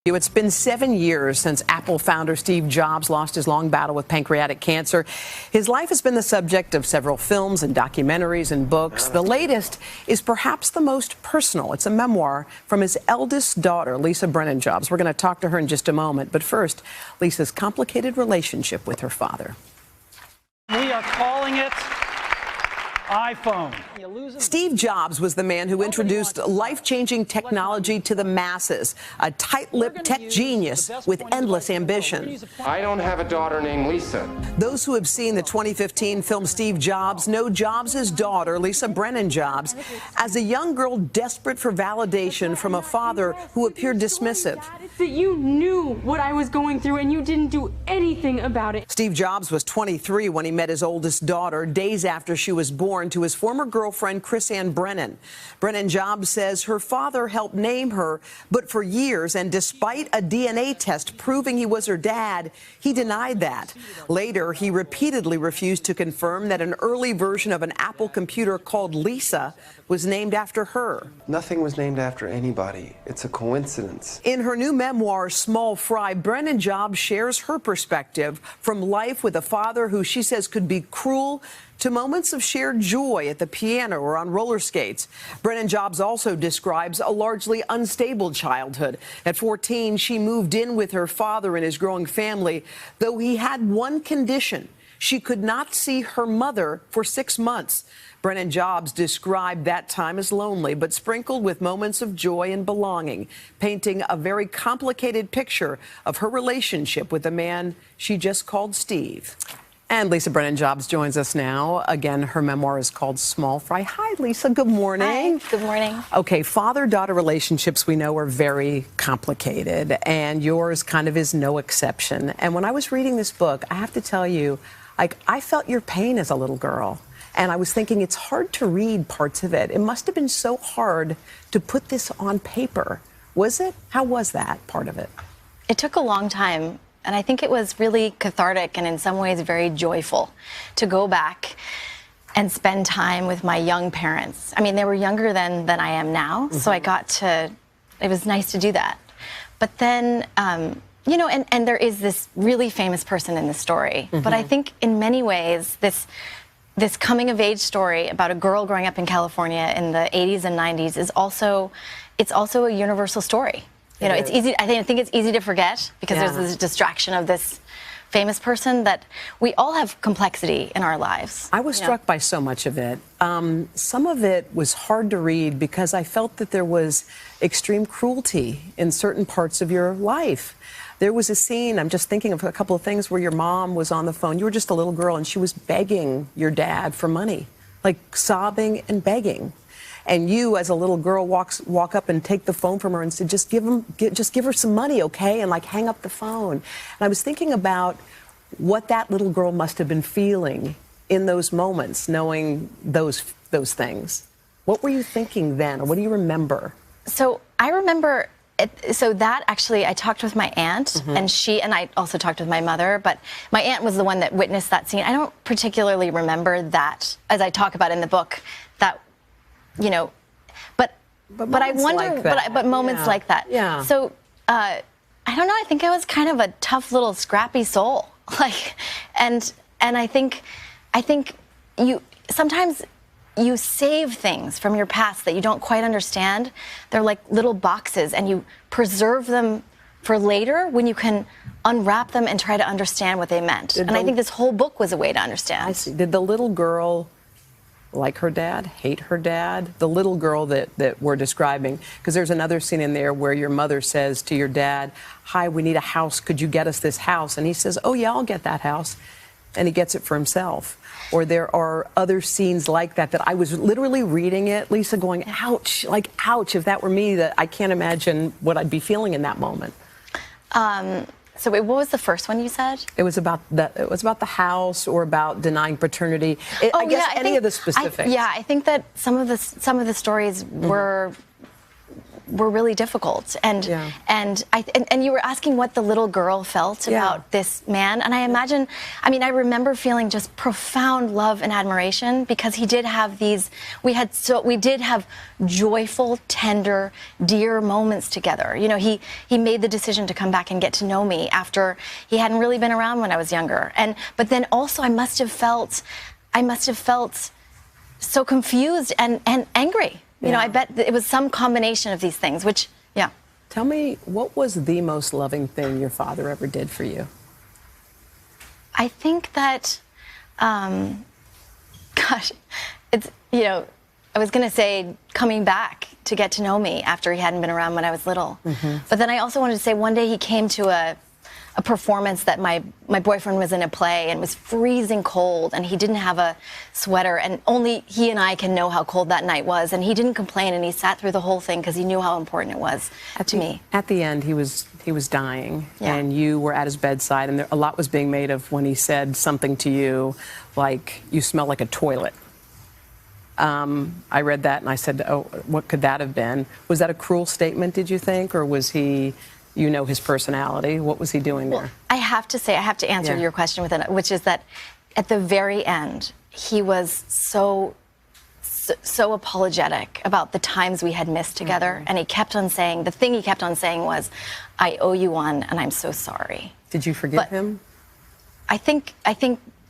It's been 7 years since Apple founder Steve Jobs lost his long battle with pancreatic cancer. His life has been the subject of several films and documentaries and books. The latest is perhaps the most personal. It's a memoir from his eldest daughter, Lisa Brennan Jobs. We're going to talk to her in just a moment. But first, Lisa's complicated relationship with her father. We are calling it iPhone. Steve Jobs was the man who introduced life-changing technology to the masses, a tight-lipped tech genius with endless ambition. I don't have a daughter named Lisa. Those who have seen the 2015 film Steve Jobs know Jobs' daughter, Lisa Brennan Jobs, as a young girl desperate for validation from a father who appeared dismissive. That you knew what I was going through and you didn't do anything about it. Steve Jobs was 23 when he met his oldest daughter, days after she was born to his former girlfriend, Chris Ann Brennan. Brennan Jobs says her father helped name her, but for years, and despite a DNA test proving he was her dad, he denied that. Later, he repeatedly refused to confirm that an early version of an Apple computer called Lisa was named after her. Nothing was named after anybody. It's a coincidence. In her new memoir, Small Fry, Brennan Jobs shares her perspective from life with a father who she says could be cruel to moments of shared joy at the piano or on roller skates. Brennan Jobs also describes a largely unstable childhood. At 14, she moved in with her father and his growing family, though he had one condition. She could not see her mother for 6 months. Brennan Jobs described that time as lonely, but sprinkled with moments of joy and belonging, painting a very complicated picture of her relationship with the man she just called Steve. And Lisa Brennan Jobs joins us now. Again, her memoir is called Small Fry. Hi, Lisa. Good morning. Hi. Good morning. Okay, father-daughter relationships we know are very complicated, and yours kind of is no exception. And when I was reading this book, I have to tell you, I felt your pain as a little girl. And I was thinking it's hard to read parts of it. It must have been so hard to put this on paper. Was it? How was that part of it? It took a long time. And I think it was really cathartic and in some ways very joyful to go back and spend time with my young parents. I mean, they were younger than I am now, so I got to, it was nice to do that. But then, you know, and there is this really famous person in the story. But I think in many ways, this coming-of-age story about a girl growing up in California in the 80s and 90s is also, it's also a universal story. You know, it's easy. I think it's easy to forget because there's this distraction of this famous person that we all have complexity in our lives. I was struck by so much of it. Some of it was hard to read because I felt that there was extreme cruelty in certain parts of your life. There was a scene, I'm just thinking of a couple of things, where your mom was on the phone. You were just a little girl and she was begging your dad for money, like sobbing and begging. And you, as a little girl, walk up and take the phone from her and say, just give her some money, okay? And like hang up the phone. And I was thinking about what that little girl must have been feeling in those moments, knowing those things. What were you thinking then, or what do you remember? So I remember, so that actually, I talked with my aunt, and I also talked with my mother, but my aunt was the one that witnessed that scene. I don't particularly remember that, as I talk about in the book, that, you know, but I wonder, like but moments like that. Yeah. So, I don't know, I think I was kind of a tough little scrappy soul. Like, and I think you, sometimes you save things from your past that you don't quite understand. They're like little boxes and you preserve them for later when you can unwrap them and try to understand what they meant. And I think this whole book was a way to understand. I see. Did the little girl like her dad, hate her dad? The little girl that we're describing, because there's another scene in there where your mother says to your dad, hi, we need a house, could you get us this house? And he says, oh yeah, I'll get that house. And he gets it for himself. Or there are other scenes like that I was literally reading it, Lisa, going, ouch, like, ouch, if that were me, that I can't imagine what I'd be feeling in that moment. So wait, what was the first one you said? It was about the house, or about denying paternity. I guess any of the specifics. I think that some of the stories were were really difficult. And Yeah. and you were asking what the little girl felt Yeah. about this man, and I imagine, I mean, I remember feeling just profound love and admiration because he did have these. We did have joyful, tender, dear moments together. You know, he made the decision to come back and get to know me after he hadn't really been around when I was younger. But then also I must have felt so confused and angry. You know, I bet it was some combination of these things, which, yeah. Tell me, what was the most loving thing your father ever did for you? I think that, gosh, it's, you know, I was going to say coming back to get to know me after he hadn't been around when I was little. But then I also wanted to say one day he came to a performance that my boyfriend was in a play and was freezing cold, and he didn't have a sweater, and only he and I can know how cold that night was, and he didn't complain, and he sat through the whole thing because he knew how important it was to me. At the end, he was dying, Yeah. and you were at his bedside, and a lot was being made of when he said something to you like, "You smell like a toilet." I read that and I said, "Oh, what could that have been?" Was that a cruel statement, did you think, or was he? You know his personality. What was he doing there? I have to say, I have to answer Yeah. your question with it, which is that at the very end, he was so apologetic about the times we had missed together. And he kept on saying, the thing he kept on saying was, "I owe you one, and I'm so sorry." Did you forgive him? I think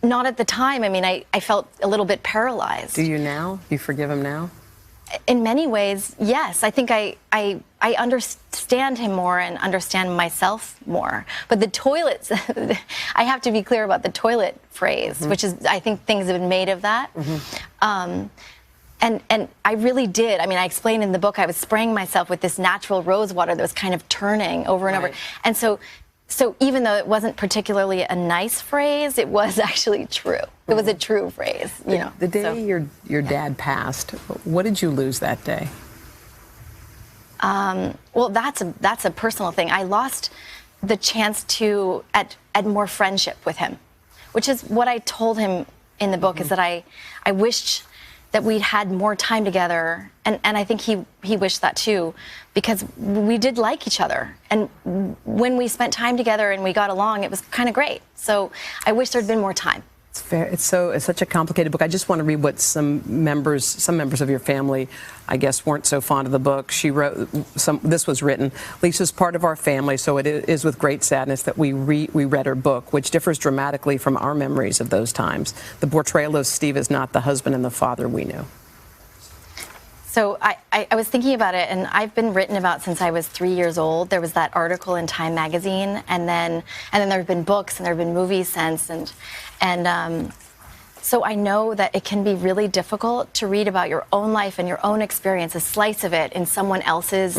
not at the time. I mean, I felt a little bit paralyzed. Do you now? You forgive him now? In many ways, yes. I think I understand him more and understand myself more. But the toilets, I have to be clear about the toilet phrase, which is, I think things have been made of that. And I really did. I mean, I explained in the book, I was spraying myself with this natural rose water that was kind of turning over and over. Right. And so even though it wasn't particularly a nice phrase, it was actually true. It was a true phrase, you know. The day your dad passed, what did you lose that day? Well, that's a personal thing. I lost the chance to add more friendship with him, which is what I told him in the book, is that I wished that we'd had more time together, and I think he wished that too, because we did like each other, and when we spent time together and we got along, it was kind of great. So I wish there'd been more time. It's fair. It's such a complicated book. I just want to read what some members of your family, I guess, weren't so fond of the book. She wrote this was written. "Lisa's part of our family, so it is with great sadness that we read her book, which differs dramatically from our memories of those times. The portrayal of Steve is not the husband and the father we knew." So I was thinking about it, and I've been written about since I was 3 years old. There was that article in Time magazine, and then there have been books and there have been movies since, and so I know that it can be really difficult to read about your own life and your own experience, a slice of it in someone else's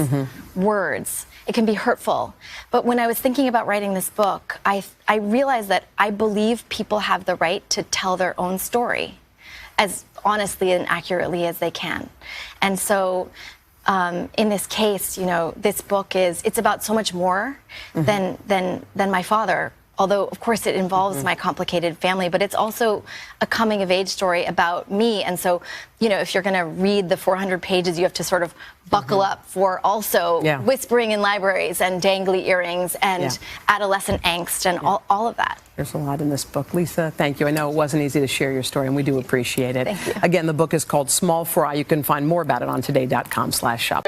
words. It can be hurtful. But when I was thinking about writing this book, I realized that I believe people have the right to tell their own story as honestly and accurately as they can. And so in this case, you know, this book it's about so much more than my father. Although, of course, it involves my complicated family, but it's also a coming-of-age story about me. And so, you know, if you're going to read the 400 pages, you have to sort of buckle up for also whispering in libraries and dangly earrings and adolescent angst and all of that. There's a lot in this book. Lisa, thank you. I know it wasn't easy to share your story, and we do appreciate it. Thank you. Again, the book is called Small Fry. You can find more about it on today.com/shop.